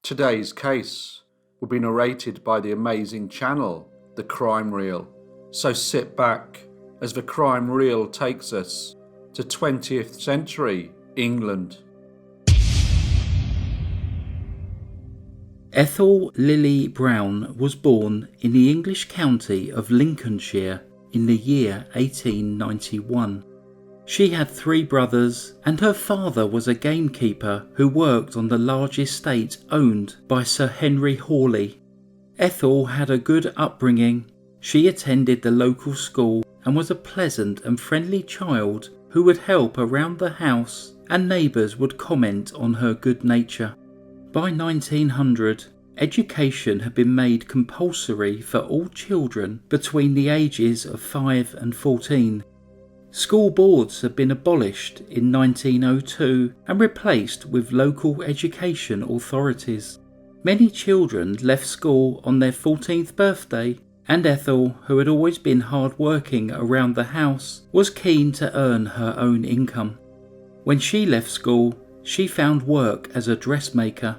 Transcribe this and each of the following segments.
Today's case will be narrated by the amazing channel, The Crime Reel. So sit back as the crime reel takes us to 20th century England. Ethel Lily Brown was born in the English County of Lincolnshire in the year 1891. She had 3 brothers, and her father was a gamekeeper who worked on the large estate owned by Sir Henry Hawley. Ethel had a good upbringing. She attended the local school and was a pleasant and friendly child who would help around the house, and neighbours would comment on her good nature. By 1900, education had been made compulsory for all children between the ages of 5 and 14. School boards had been abolished in 1902 and replaced with local education authorities. Many children left school on their 14th birthday, and Ethel, who had always been hard-working around the house, was keen to earn her own income. When she left school, she found work as a dressmaker.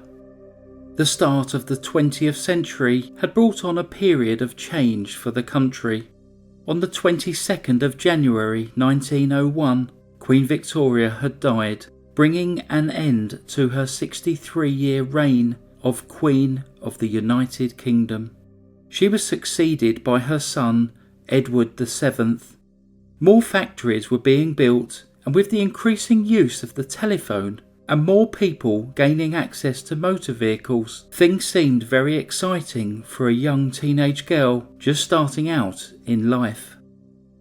The start of the 20th century had brought on a period of change for the country. On the 22nd of January 1901, Queen Victoria had died, bringing an end to her 63-year reign of Queen of the United Kingdom. She was succeeded by her son, Edward VII. More factories were being built, and with the increasing use of the telephone and more people gaining access to motor vehicles, things seemed very exciting for a young teenage girl just starting out in life.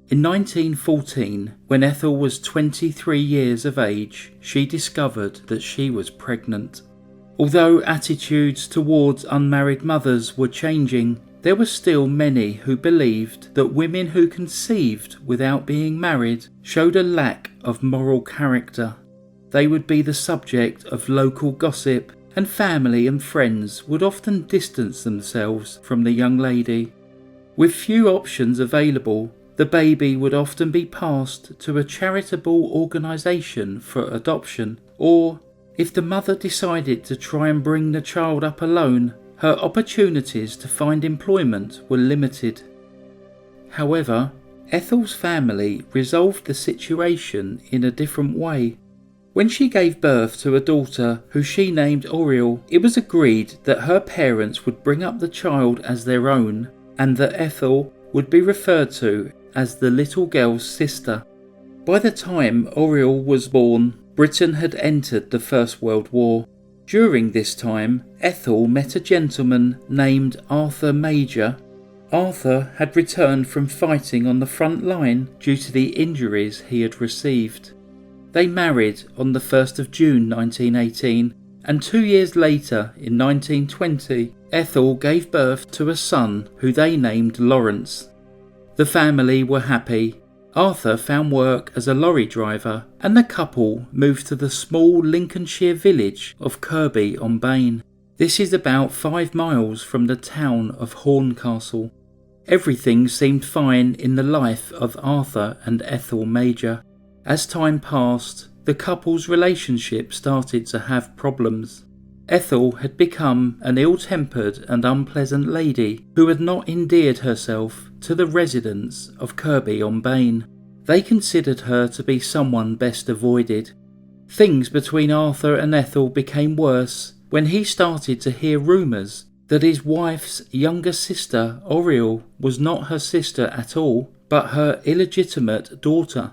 In 1914, when Ethel was 23 years of age, she discovered that she was pregnant. Although attitudes towards unmarried mothers were changing, there were still many who believed that women who conceived without being married showed a lack of moral character. They would be the subject of local gossip, and family and friends would often distance themselves from the young lady. With few options available, the baby would often be passed to a charitable organisation for adoption, or, if the mother decided to try and bring the child up alone, her opportunities to find employment were limited. However, Ethel's family resolved the situation in a different way. When she gave birth to a daughter who she named Oriel, it was agreed that her parents would bring up the child as their own, and that Ethel would be referred to as the little girl's sister. By the time Oriel was born, Britain had entered the First World War. During this time, Ethel met a gentleman named Ethel Major. Arthur had returned from fighting on the front line due to the injuries he had received. They married on the 1st of June 1918, and 2 years later, in 1920, Ethel gave birth to a son who they named Lawrence. The family were happy. Arthur found work as a lorry driver, and the couple moved to the small Lincolnshire village of Kirkby-on-Bane. This is about 5 miles from the town of Horncastle. Everything seemed fine in the life of Arthur and Ethel Major. As time passed, the couple's relationship started to have problems. Ethel had become an ill-tempered and unpleasant lady who had not endeared herself to the residents of Kirkby-on-Bane. They considered her to be someone best avoided. Things between Arthur and Ethel became worse when he started to hear rumours that his wife's younger sister, Oriel, was not her sister at all, but her illegitimate daughter.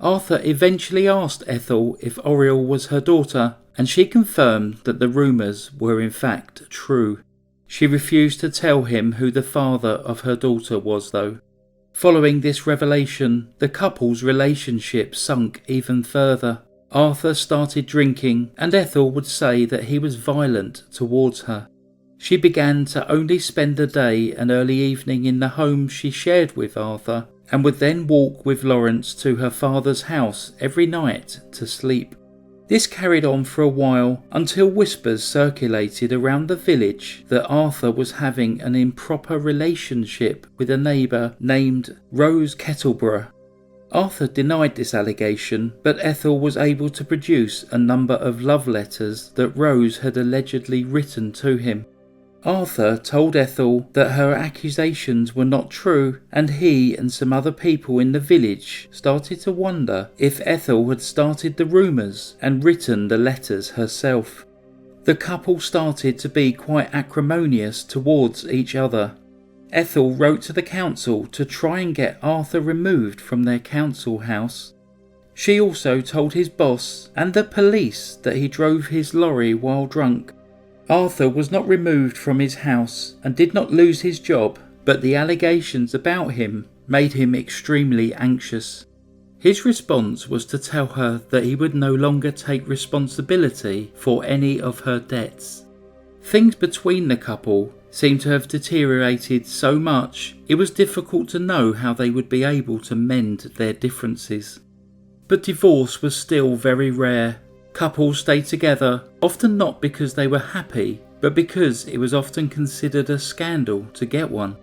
Arthur eventually asked Ethel if Oriel was her daughter, and she confirmed that the rumours were in fact true. She refused to tell him who the father of her daughter was, though. Following this revelation, the couple's relationship sunk even further. Arthur started drinking, and Ethel would say that he was violent towards her. She began to only spend the day and early evening in the home she shared with Arthur, and would then walk with Lawrence to her father's house every night to sleep. This carried on for a while until whispers circulated around the village that Arthur was having an improper relationship with a neighbour named Rose Kettleborough. Arthur denied this allegation, but Ethel was able to produce a number of love letters that Rose had allegedly written to him. Arthur told Ethel that her accusations were not true, and he and some other people in the village started to wonder if Ethel had started the rumours and written the letters herself. The couple started to be quite acrimonious towards each other. Ethel wrote to the council to try and get Arthur removed from their council house. She also told his boss and the police that he drove his lorry while drunk. Arthur was not removed from his house and did not lose his job, but the allegations about him made him extremely anxious. His response was to tell her that he would no longer take responsibility for any of her debts. Things between the couple seemed to have deteriorated so much it was difficult to know how they would be able to mend their differences. But divorce was still very rare. Couples stayed together, often not because they were happy, but because it was often considered a scandal to get one.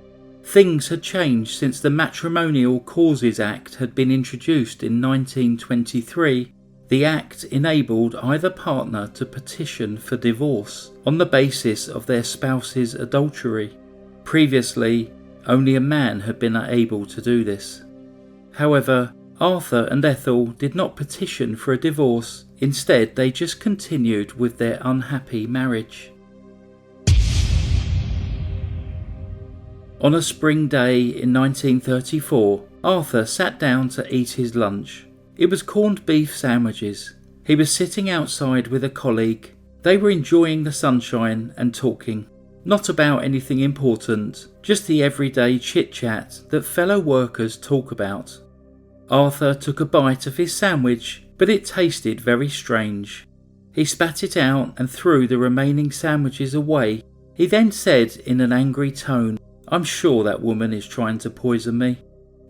Things had changed since the Matrimonial Causes Act had been introduced in 1923. The Act enabled either partner to petition for divorce on the basis of their spouse's adultery. Previously, only a man had been able to do this. However, Arthur and Ethel did not petition for a divorce. Instead, they just continued with their unhappy marriage. On a spring day in 1934, Arthur sat down to eat his lunch. It was corned beef sandwiches. He was sitting outside with a colleague. They were enjoying the sunshine and talking. Not about anything important, just the everyday chit-chat that fellow workers talk about. Arthur took a bite of his sandwich, but it tasted very strange. He spat it out and threw the remaining sandwiches away. He then said in an angry tone, "I'm sure that woman is trying to poison me."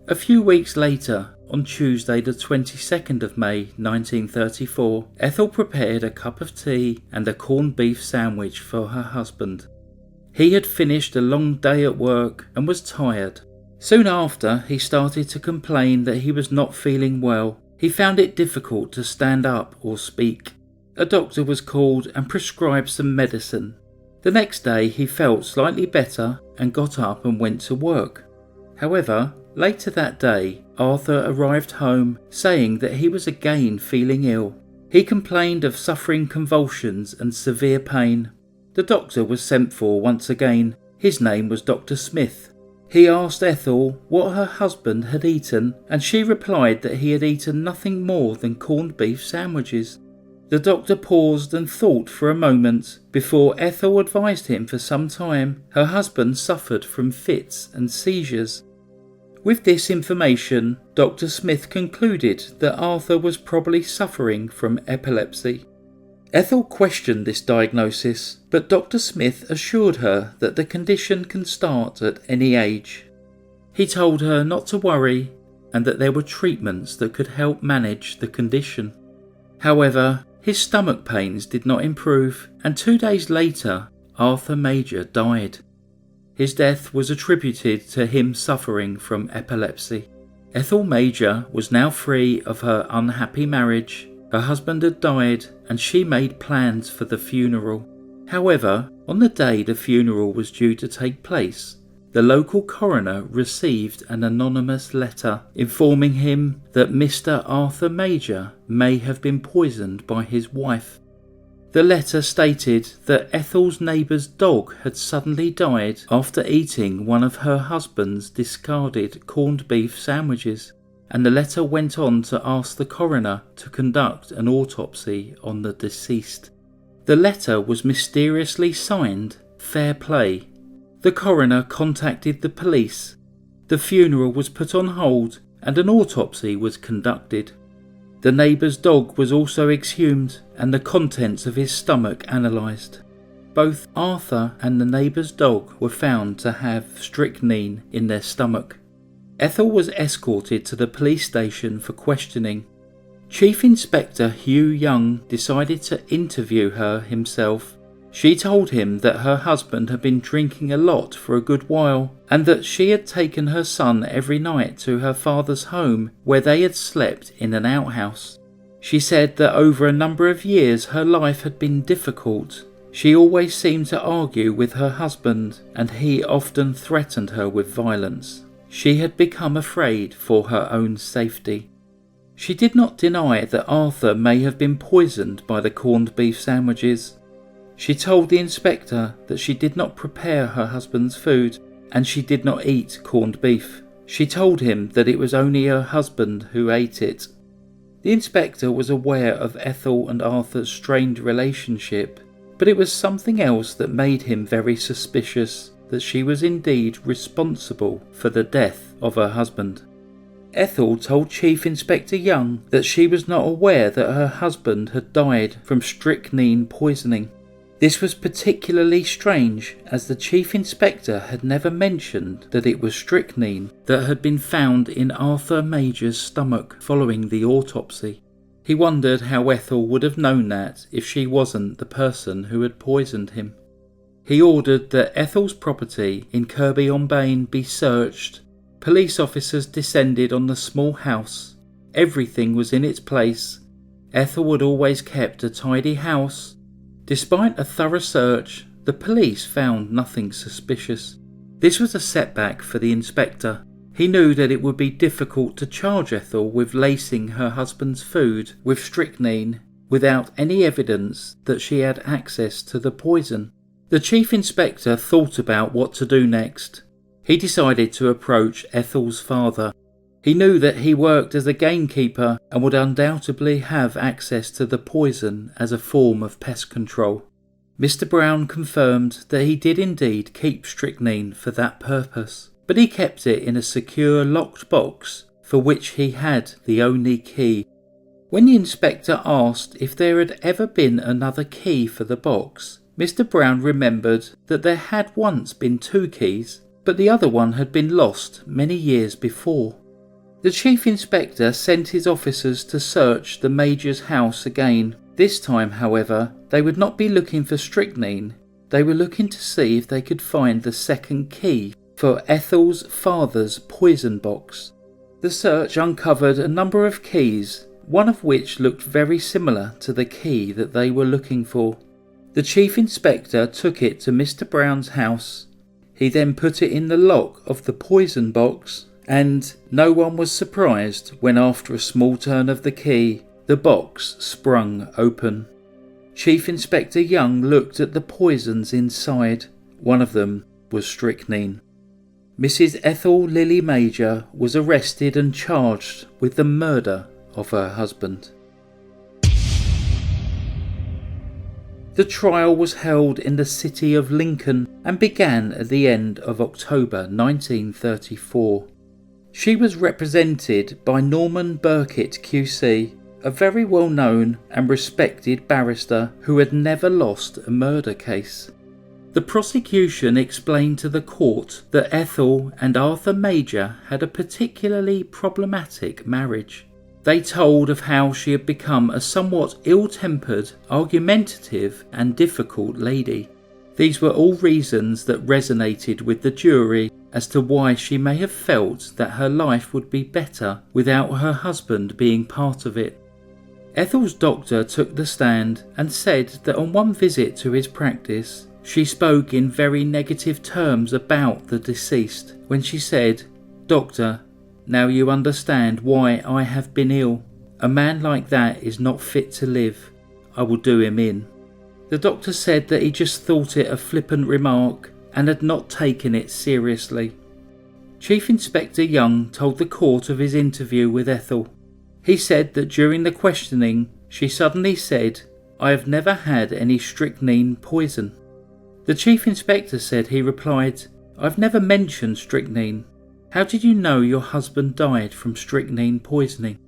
A few weeks later, on Tuesday the 22nd of May 1934, Ethel prepared a cup of tea and a corned beef sandwich for her husband. He had finished a long day at work and was tired. Soon after, he started to complain that he was not feeling well. He found it difficult to stand up or speak. A doctor was called and prescribed some medicine. The next day he felt slightly better and got up and went to work. However, later that day, Arthur arrived home saying that he was again feeling ill. He complained of suffering convulsions and severe pain. The doctor was sent for once again. His name was Dr. Smith. He asked Ethel what her husband had eaten, and she replied that he had eaten nothing more than corned beef sandwiches. The doctor paused and thought for a moment before Ethel advised him for some time her husband suffered from fits and seizures. With this information, Dr. Smith concluded that Arthur was probably suffering from epilepsy. Ethel questioned this diagnosis, but Dr. Smith assured her that the condition can start at any age. He told her not to worry and that there were treatments that could help manage the condition. However, his stomach pains did not improve, and 2 days later, Arthur Major died. His death was attributed to him suffering from epilepsy. Ethel Major was now free of her unhappy marriage. Her husband had died and she made plans for the funeral. However, on the day the funeral was due to take place, the local coroner received an anonymous letter informing him that Mr. Arthur Major may have been poisoned by his wife. The letter stated that Ethel's neighbour's dog had suddenly died after eating one of her husband's discarded corned beef sandwiches, and the letter went on to ask the coroner to conduct an autopsy on the deceased. The letter was mysteriously signed "Fair Play." The coroner contacted the police. The funeral was put on hold and an autopsy was conducted. The neighbour's dog was also exhumed and the contents of his stomach analysed. Both Arthur and the neighbour's dog were found to have strychnine in their stomach. Ethel was escorted to the police station for questioning. Chief Inspector Hugh Young decided to interview her himself. She told him that her husband had been drinking a lot for a good while, and that she had taken her son every night to her father's home, where they had slept in an outhouse. She said that over a number of years her life had been difficult. She always seemed to argue with her husband, and he often threatened her with violence. She had become afraid for her own safety. She did not deny that Arthur may have been poisoned by the corned beef sandwiches. She told the inspector that she did not prepare her husband's food, and she did not eat corned beef. She told him that it was only her husband who ate it. The inspector was aware of Ethel and Arthur's strained relationship, but it was something else that made him very suspicious, that she was indeed responsible for the death of her husband. Ethel told Chief Inspector Young that she was not aware that her husband had died from strychnine poisoning. This was particularly strange, as the Chief Inspector had never mentioned that it was strychnine that had been found in Arthur Major's stomach following the autopsy. He wondered how Ethel would have known that if she wasn't the person who had poisoned him. He ordered that Ethel's property in Kirby-on-Bane be searched. Police officers descended on the small house. Everything was in its place. Ethel had always kept a tidy house. Despite a thorough search, the police found nothing suspicious. This was a setback for the inspector. He knew that it would be difficult to charge Ethel with lacing her husband's food with strychnine without any evidence that she had access to the poison. The Chief Inspector thought about what to do next. He decided to approach Ethel's father. He knew that he worked as a gamekeeper and would undoubtedly have access to the poison as a form of pest control. Mr. Brown confirmed that he did indeed keep strychnine for that purpose, but he kept it in a secure locked box for which he had the only key. When the inspector asked if there had ever been another key for the box, Mr. Brown remembered that there had once been 2 keys, but the other one had been lost many years before. The Chief Inspector sent his officers to search the Major's house again. This time, however, they would not be looking for strychnine. They were looking to see if they could find the second key for Ethel's father's poison box. The search uncovered a number of keys, one of which looked very similar to the key that they were looking for. The Chief Inspector took it to Mr. Brown's house. He then put it in the lock of the poison box, and no one was surprised when, after a small turn of the key, the box sprung open. Chief Inspector Young looked at the poisons inside. One of them was strychnine. Mrs. Ethel Lily Major was arrested and charged with the murder of her husband. The trial was held in the city of Lincoln and began at the end of October 1934. She was represented by Norman Burkitt QC, a very well-known and respected barrister who had never lost a murder case. The prosecution explained to the court that Ethel and Arthur Major had a particularly problematic marriage. They told of how she had become a somewhat ill-tempered, argumentative and difficult lady. These were all reasons that resonated with the jury as to why she may have felt that her life would be better without her husband being part of it. Ethel's doctor took the stand and said that on one visit to his practice, she spoke in very negative terms about the deceased when she said, "Doctor, now you understand why I have been ill. A man like that is not fit to live. I will do him in." The doctor said that he just thought it a flippant remark and had not taken it seriously. Chief Inspector Young told the court of his interview with Ethel. He said that during the questioning, she suddenly said, "I have never had any strychnine poison." The Chief Inspector said he replied, "I've never mentioned strychnine. How did you know your husband died from strychnine poisoning?"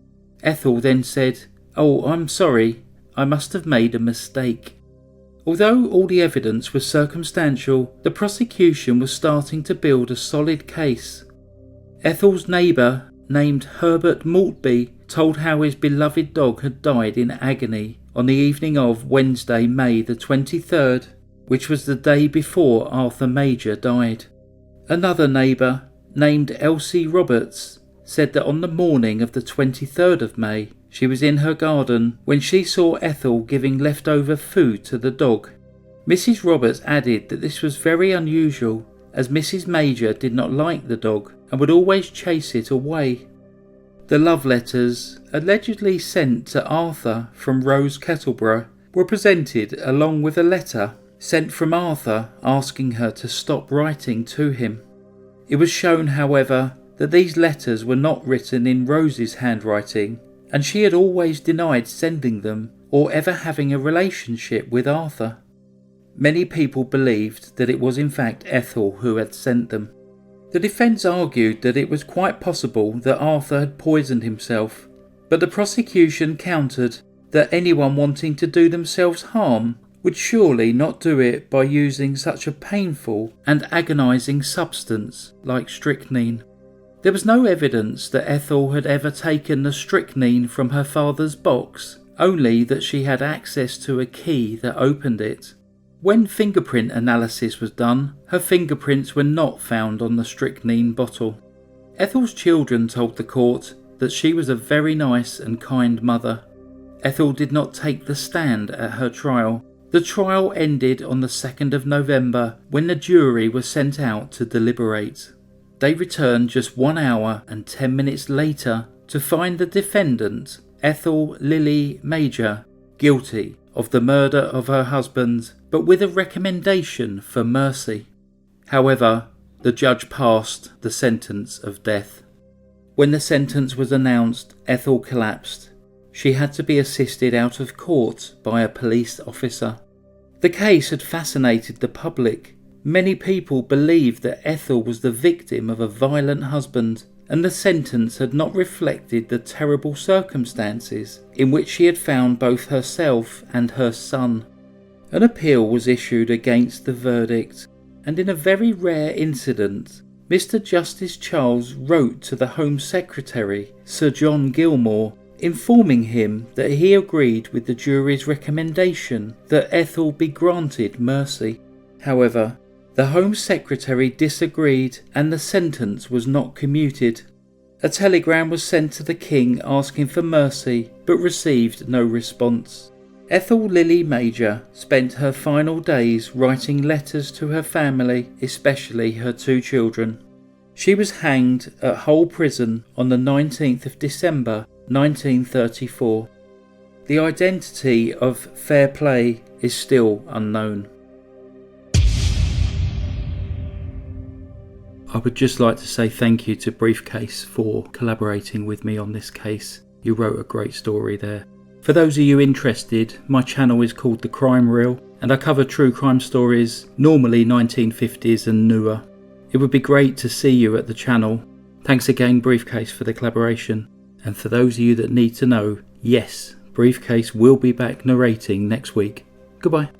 Ethel then said, "Oh, I'm sorry. I must have made a mistake." Although all the evidence was circumstantial, the prosecution was starting to build a solid case. Ethel's neighbour, named Herbert Maltby, told how his beloved dog had died in agony on the evening of Wednesday, May the 23rd. which was the day before Arthur Major died. Another neighbour, named Elsie Roberts, said that on the morning of the 23rd of May, she was in her garden when she saw Ethel giving leftover food to the dog. Mrs. Roberts added that this was very unusual, as Mrs. Major did not like the dog and would always chase it away. The love letters, allegedly sent to Arthur from Rose Kettleborough, were presented along with a letter sent from Arthur asking her to stop writing to him. It was shown, however, that these letters were not written in Rose's handwriting, and she had always denied sending them or ever having a relationship with Arthur. Many people believed that it was in fact Ethel who had sent them. The defence argued that it was quite possible that Arthur had poisoned himself, but the prosecution countered that anyone wanting to do themselves harm would surely not do it by using such a painful and agonising substance like strychnine. There was no evidence that Ethel had ever taken the strychnine from her father's box, only that she had access to a key that opened it. When fingerprint analysis was done, her fingerprints were not found on the strychnine bottle. Ethel's children told the court that she was a very nice and kind mother. Ethel did not take the stand at her trial. The trial ended on the 2nd of November when the jury was sent out to deliberate. They returned just 1 hour and 10 minutes later to find the defendant, Ethel Lily Major, guilty of the murder of her husband, but with a recommendation for mercy. However, the judge passed the sentence of death. When the sentence was announced, Ethel collapsed. She had to be assisted out of court by a police officer. The case had fascinated the public. Many people believed that Ethel was the victim of a violent husband, and the sentence had not reflected the terrible circumstances in which she had found both herself and her son. An appeal was issued against the verdict, and in a very rare incident, Mr. Justice Charles wrote to the Home Secretary, Sir John Gilmore, informing him that he agreed with the jury's recommendation that Ethel be granted mercy. However, the Home Secretary disagreed and the sentence was not commuted. A telegram was sent to the King asking for mercy, but received no response. Ethel Lily Major spent her final days writing letters to her family, especially her 2 children. She was hanged at Hull Prison on the 19th of December 1934. The identity of Fair Play is still unknown. I would just like to say thank you to Briefcase for collaborating with me on this case. You wrote a great story there. For those of you interested, my channel is called The Crime Reel, and I cover true crime stories, normally 1950s and newer. It would be great to see you at the channel. Thanks again, Briefcase, for the collaboration. And for those of you that need to know, yes, Briefcase will be back narrating next week. Goodbye.